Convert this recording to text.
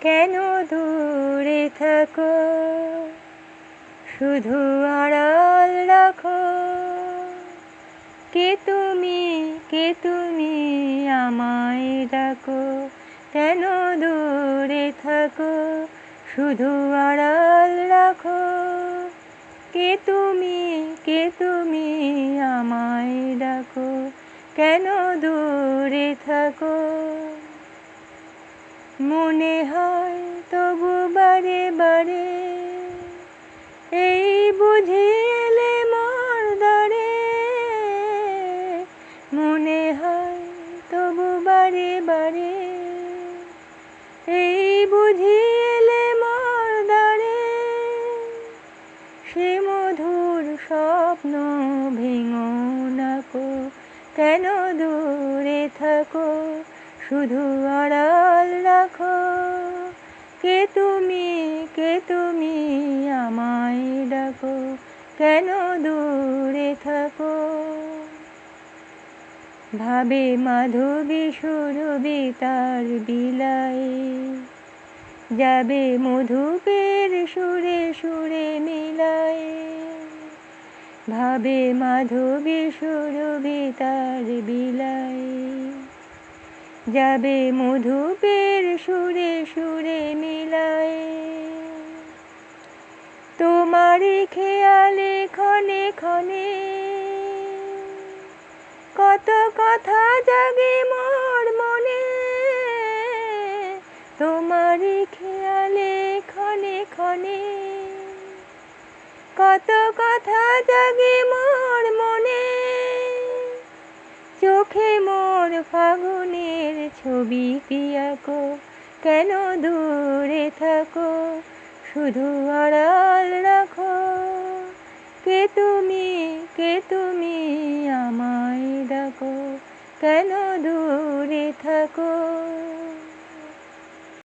কেন দূরে থাকো, শুধু আড়াল রাখো। কে তুমি আমায় ডাকো, কেন দূরে থাকো, শুধু আড়াল রাখো। কে তুমি আমায় ডাকো, কেন দূরে থাকো। মনে হয় তবু বারে বারে, এই বুঝি এলে মোর দ্বারে। মনে হয় তবু বারে বারে, এই বুঝি এলে মোর দ্বারে। সে মধুর স্বপ্ন ভেঙো নাকো, কেন দূরে থাকো, শুধু আড়াল রাখো। কে তুমি আমায় ডাকো, কেন দূরে থাকো। ভাবে মাধবী সুরভি তার বিলায়, যাবে মধুপের সুরে সুরে মিলায়। ভাবে মাধবী সুরভি তার বিলায়, যাবে মধুপের সুরে সুরে মিলায়। তোমারই খেয়ালে ক্ষণে ক্ষণে, কত কথা জাগে মোর মনে। তোমারই খেয়ালে ক্ষণে ক্ষণে, কত কথা জাগে মোর মনে। চোখে মোর ফাগুনের ছবি আঁকো, কেন দূরে থাকো, শুধু আড়াল রাখো। কে তুমি আমায় ডাকো, কেন দূরে থাকো।